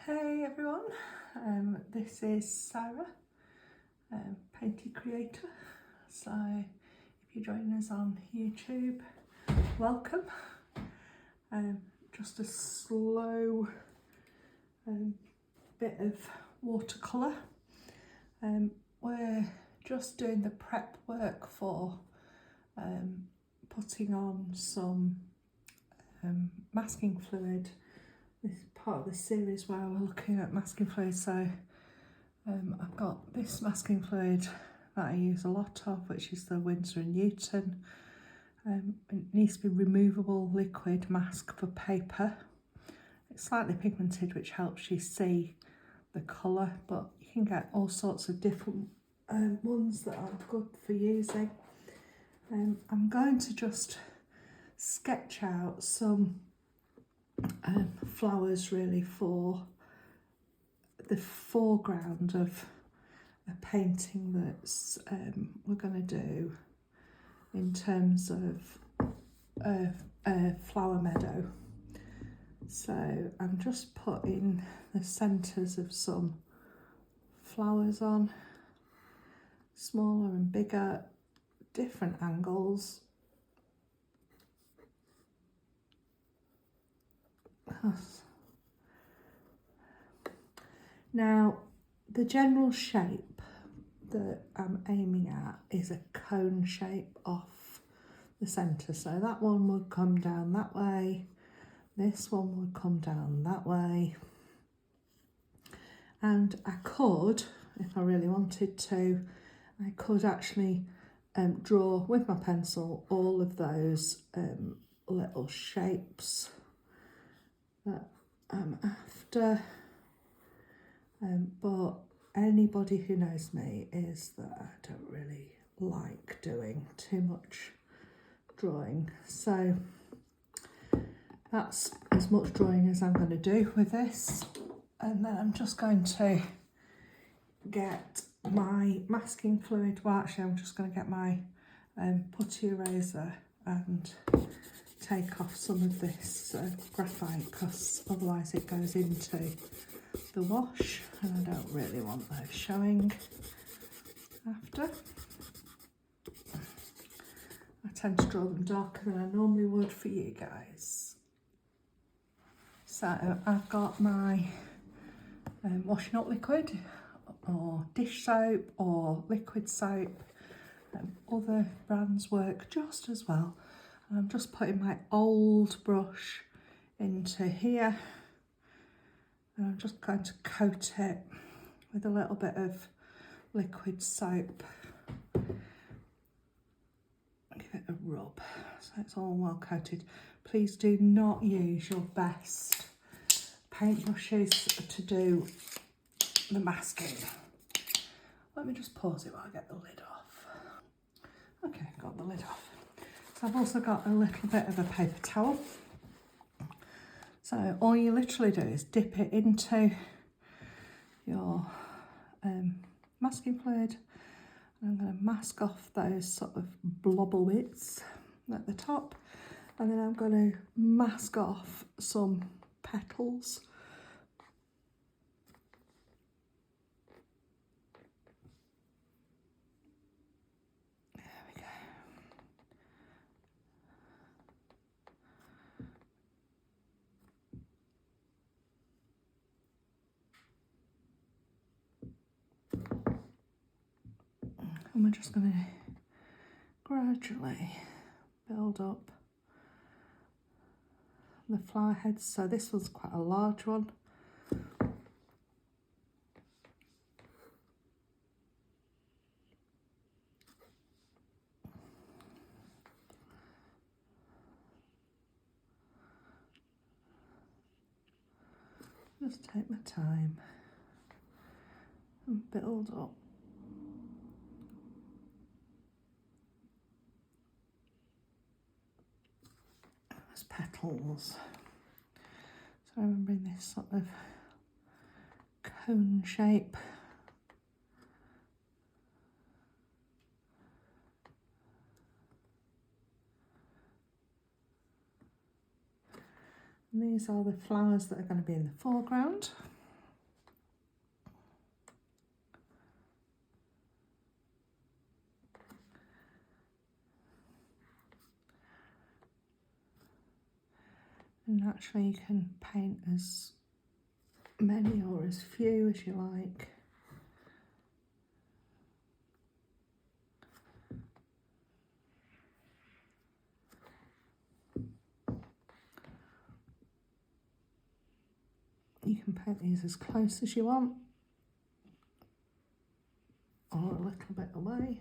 Hey everyone, this is Sarah, Painty Creator. So if you're joining us on YouTube, welcome. Just a slow bit of watercolour. We're just doing the prep work for putting on some masking fluid. This is part of the series where we're looking at masking fluid. So I've got this masking fluid that I use a lot of, which is the Winsor & Newton. It needs to be removable liquid mask for paper. It's slightly pigmented, which helps you see the colour, but you can get all sorts of different ones that are good for using. I'm going to just sketch out some flowers really for the foreground of a painting that's we're going to do in terms of a flower meadow. So I'm just putting the centres of some flowers on, smaller and bigger, different angles. Now, the general shape that I'm aiming at is a cone shape off the centre. So that one would come down that way, this one would come down that way. And I could, if I really wanted to, I could actually draw with my pencil all of those little shapes that I'm after. But anybody who knows me is that I don't really like doing too much drawing. So that's as much drawing as I'm going to do with this. And then I'm just going to get my masking fluid. Well, actually, I'm just going to get my putty eraser and take off some of this graphite, because otherwise it goes into the wash and I don't really want those showing after. I tend to draw them darker than I normally would for you guys. So I've got my washing up liquid or dish soap or liquid soap. Other brands work just as well. And I'm just putting my old brush into here. And I'm just going to coat it with a little bit of liquid soap. Give it a rub so it's all well coated. Please do not use your best paintbrushes to do the masking. Let me just pause it while I get the lid off. Okay, got the lid off. So I've also got a little bit of a paper towel. So all you literally do is dip it into your masking fluid. And I'm going to mask off those sort of blobble bits at the top. And then I'm going to mask off some petals. There we go. And we're just going to gradually build up the flower heads. So this one's quite a large one. Just take my time and build up. Those petals. So remembering this sort of cone shape. And these are the flowers that are going to be in the foreground. And actually you can paint as many or as few as you like. You can paint these as close as you want or a little bit away.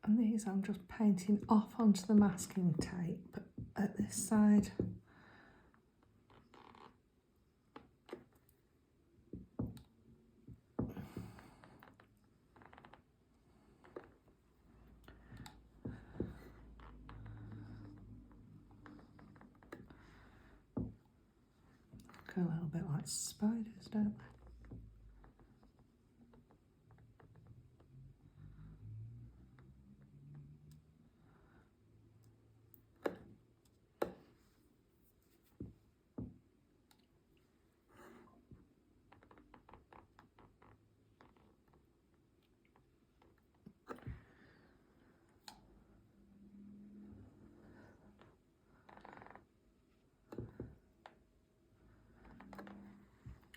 And these I'm just painting off onto the masking tape at this side. Look a little bit like spiders, don't they?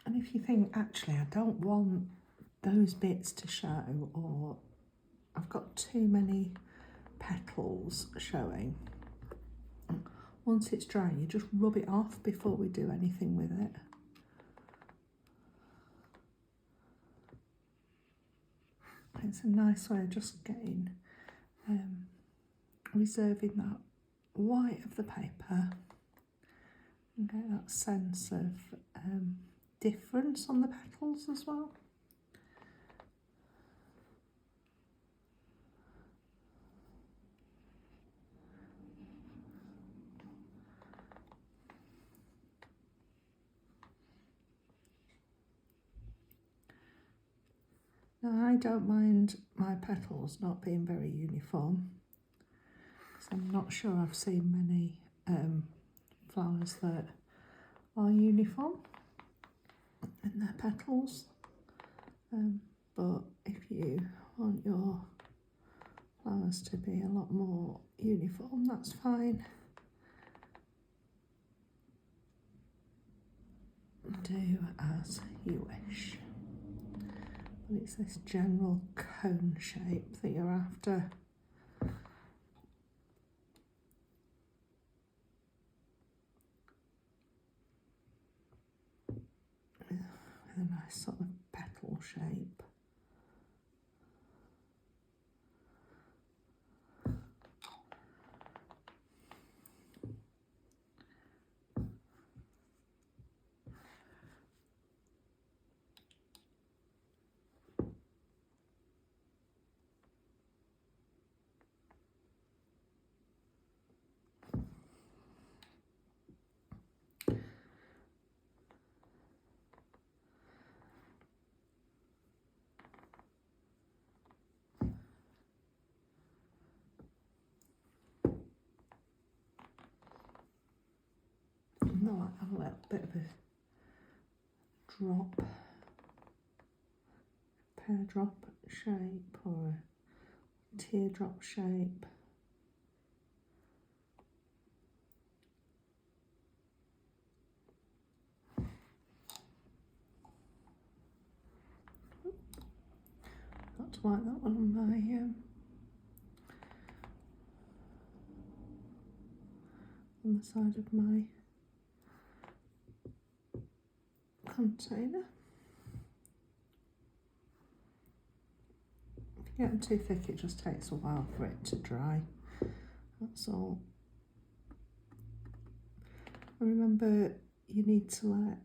And if you think, actually, I don't want those bits to show, or I've got too many petals showing, once it's dry, you just rub it off before we do anything with it. It's a nice way of just getting, reserving that white of the paper and get that sense of difference on the petals as well. Now, I don't mind my petals not being very uniform, because I'm not sure I've seen many flowers that are uniform in their petals, but if you want your flowers to be a lot more uniform, that's fine. Do as you wish. But it's this general cone shape that you're after. With a nice sort of petal shape. No, I have a little bit of a drop, pear drop shape or a teardrop shape. Got to like that one on my on the side of my container. If you get them too thick, it just takes a while for it to dry. That's all. And remember, you need to let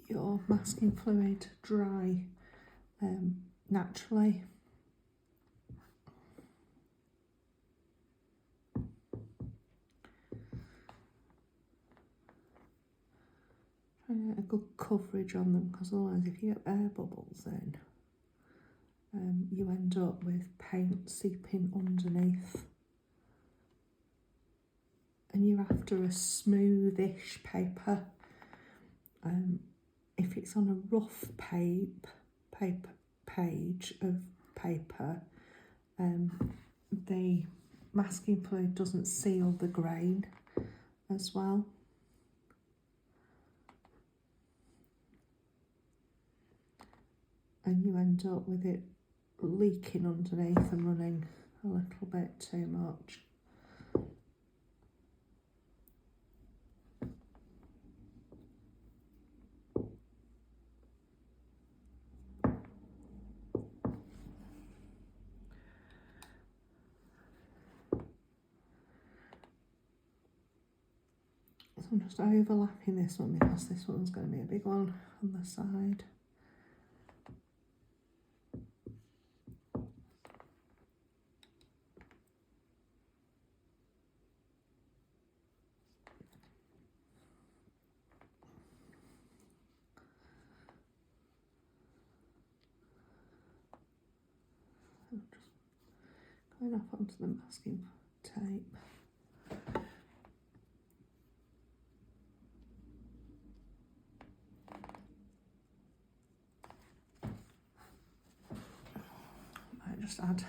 your masking fluid dry naturally. Try and get a good coverage on them, because otherwise if you get air bubbles in, you end up with paint seeping underneath and you're after a smoothish paper, if it's on a rough page of paper, the masking fluid doesn't seal the grain as well. And you end up with it leaking underneath and running a little bit too much. So I'm just overlapping this one because this one's going to be a big one on the side. So just going off onto the masking tape. I just add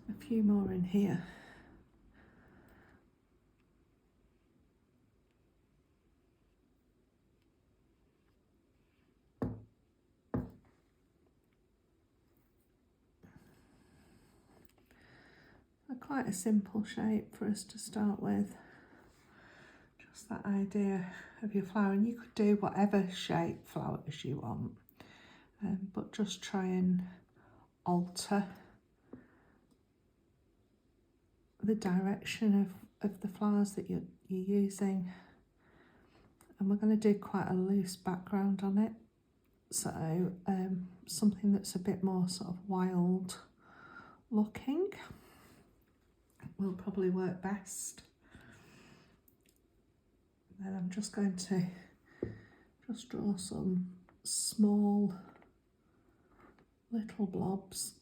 a few more in here. Quite a simple shape for us to start with. Just that idea of your flower, and you could do whatever shape flowers you want, but just try and alter the direction of the flowers that you're using. And we're going to do quite a loose background on it, so something that's a bit more sort of wild looking will probably work best. Then I'm just going to just draw some small little blobs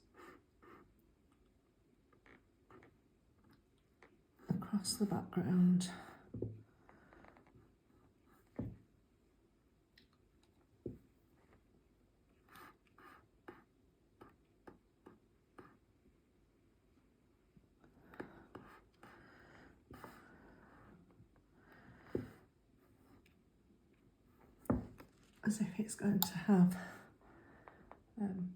across the background. As if it's going to have, and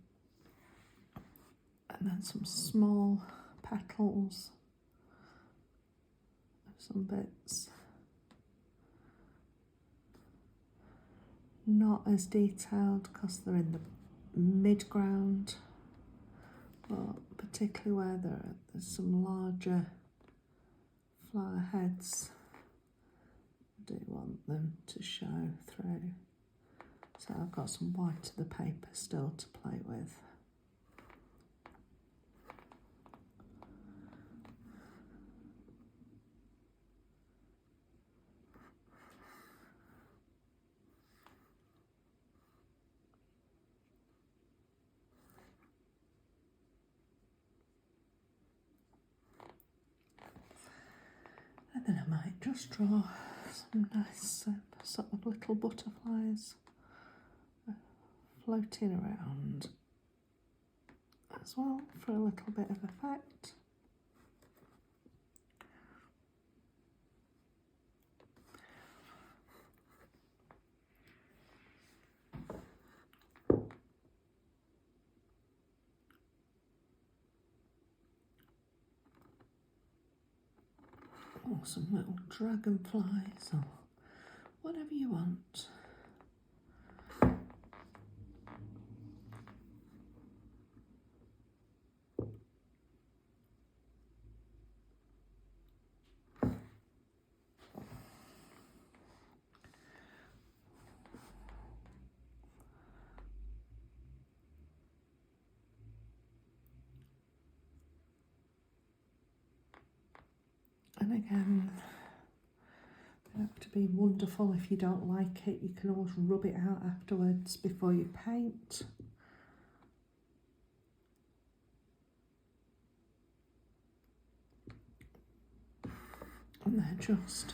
then some small petals of some bits. Not as detailed because they're in the mid-ground, but particularly where there's some larger flower heads, I do want them to show through. So I've got some white of the paper still to play with. And then I might just draw some nice sort of little butterflies floating around as well for a little bit of effect. Or some little dragonflies or whatever you want. And again, they have to be wonderful. If you don't like it, you can always rub it out afterwards before you paint. And they're just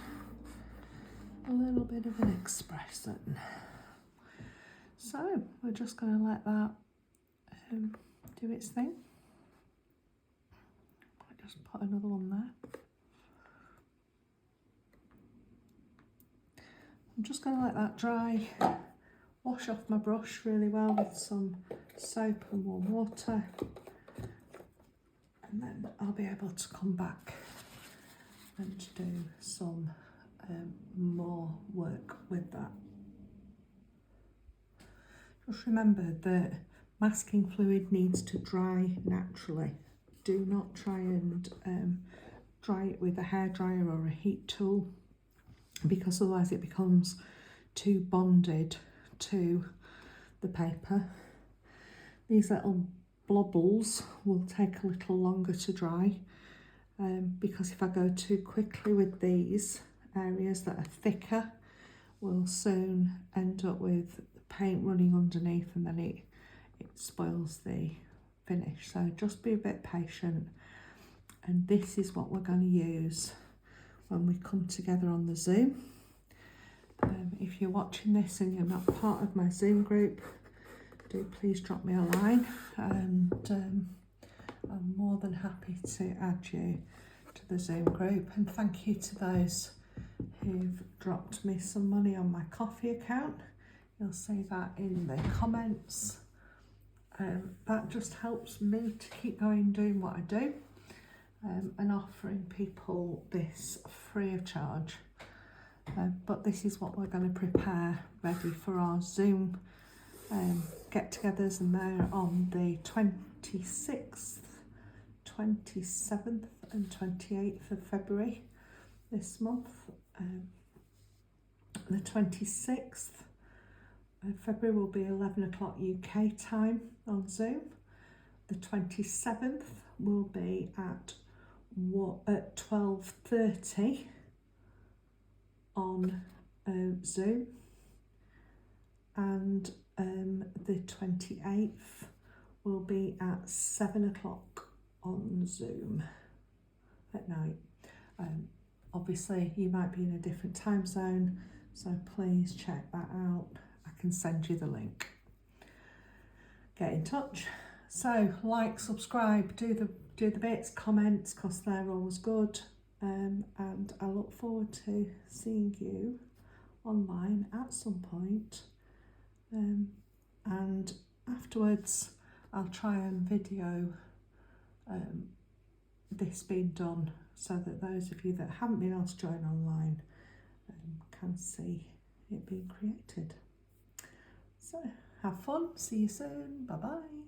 a little bit of an expression. So we're just going to let that do its thing. I'll just put another one there. I'm just going to let that dry, wash off my brush really well with some soap and warm water, and then I'll be able to come back and do some more work with that. Just remember that masking fluid needs to dry naturally. Do not try and dry it with a hairdryer or a heat tool, because otherwise it becomes too bonded to the paper. These little blobbles will take a little longer to dry, because if I go too quickly with these areas that are thicker, we'll soon end up with the paint running underneath, and then it spoils the finish. So just be a bit patient, and this is what we're going to use when we come together on the Zoom. If you're watching this and you're not part of my Zoom group, do please drop me a line, and I'm more than happy to add you to the Zoom group. And thank you to those who've dropped me some money on my coffee account. You'll see that in the comments. That just helps me to keep going doing what I do, and offering people this free of charge. But this is what we're going to prepare ready for our Zoom get-togethers, and they're on the 26th, 27th and 28th of February this month. The 26th of February will be 11 o'clock UK time on Zoom. The 27th will be at 12:30 on Zoom, and the 28th will be at 7 o'clock on Zoom at night. Obviously you might be in a different time zone, so please check that out. I can send you the link. Get in touch. So like, subscribe, do the bits, comments, because they're always good. And I look forward to seeing you online at some point. And afterwards I'll try and video this being done, so that those of you that haven't been able to join online can see it being created. So have fun, see you soon, bye bye.